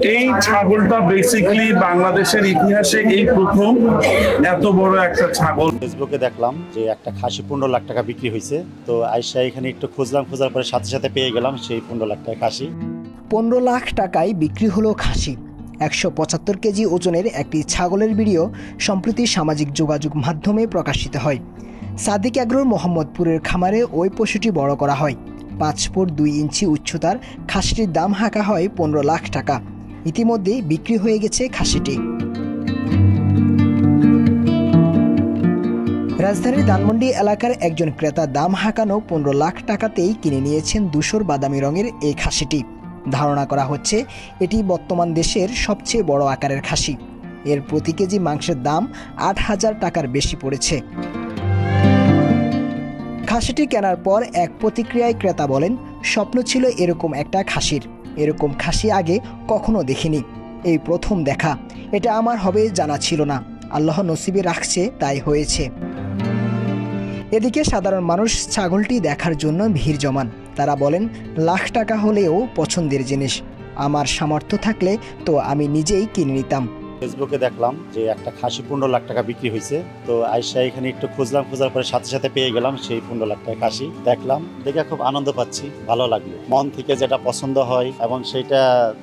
এই ছাগলটা বেসিক্যালি বাংলাদেশের ইতিহাসে এই প্রথম এত বড় একটা ছাগল। ফেসবুকে দেখলাম যে একটা খাসি 15 লাখ টাকা বিক্রি হয়েছে, তো আইসা এখানে একটু খুঁজলাম, খোঁজার পরে সাথে সাথে পেয়ে গেলাম সেই 15 লাখ টাকা খাসি। 15 লাখ টাকায় বিক্রি হলো খাসি। 175 কেজি ওজনের একটি ছাগলের ভিডিও সম্প্রতি সামাজিক যোগাযোগ মাধ্যমে প্রকাশিত হয়। সাদিক এগ্রোর মোহাম্মদপুরের খামারে ওই পশুটি বড় করা হয়। 5 ফুট 2 ইঞ্চি উচ্চতার খাসিটির দাম হাঁকা হয় 15 লাখ টাকা। ইতিমধ্যে বিক্রি হয়ে গেছে খাসিটি। রাজধানীর ধানমন্ডি এলাকার একজন ক্রেতা দাম হাঁকানো 15 লাখ টাকাতেই কিনে নিয়েছেন ধূসর বাদামি রঙের এই খাসিটি। ধারণা করা হচ্ছে এটি বর্তমান দেশের সবচেয়ে বড় আকারের খাসি। এর প্রতি কেজি মাংসের দাম 8,000 টাকার বেশি পড়েছে। খাসিটি কেনার পর এক প্রতিক্রিয়ায় ক্রেতা বলেন, স্বপ্ন ছিল এরকম একটা খাসির। এরকম খাসি আগে কখনো দেখিনি, এই প্রথম দেখা। এটা আমার হবে জানা ছিল না, আল্লাহ নসিবে রাখছে তাই হয়েছে। এদিকে সাধারণ মানুষ ছাগলটি দেখার জন্য ভিড় জমান। তারা বলেন, লাখ টাকা হলেও পছন্দের জিনিস, আমার সামর্থ্য থাকলে তো আমি নিজেই কিনে নিতাম। ফেসবুকে দেখলাম যে একটা খাসি 15 লাখ টাকা বিক্রি হয়েছে, তো আইসা এখানে একটু খুঁজলাম, খোঁজার পরে সাথে সাথে পেয়ে গেলাম সেই 15 লাখ টাকা খাসি। দেখলাম, দেখে খুব আনন্দ পাচ্ছি, ভালো লাগলো। মন থেকে যেটা পছন্দ হয় এবং সেটা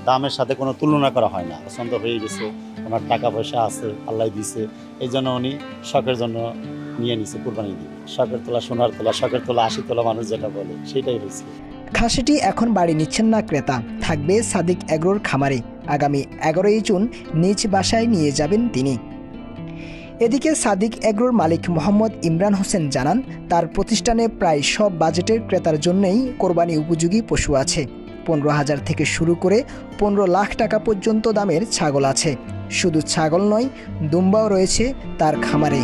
দামের সাথে কোনো তুলনা করা হয় না, পছন্দ হয়ে গেছে। ওনার টাকা পয়সা আছে, আল্লাহ দিছে, এই জন্য উনি শখের জন্য নিয়ে নিছে, কুরবানি দিবে। শখের তোলা সোনার তোলা, শখের তোলা 80 তোলা মানুষ যেটা বলে, সেটাই হয়েছে। খাসিটি এখন বাড়ি নিচ্ছেন না ক্রেতা, থাকবে সাদিক এগ্রোর খামারে। আগামী 11ই জুন নিজ বাসায় নিয়ে যাবেন তিনি। এদিকে সাদিক এগ্রোর মালিক মোহাম্মদ ইমরান হোসেন জানান, তার প্রতিষ্ঠানে প্রায় সব বাজেটের ক্রেতার জন্যই কোরবানি উপযোগী পশু আছে। 15,000 থেকে শুরু করে 15 লাখ টাকা পর্যন্ত দামের ছাগল আছে। শুধু ছাগল নয়, দুম্বাও রয়েছে তার খামারে।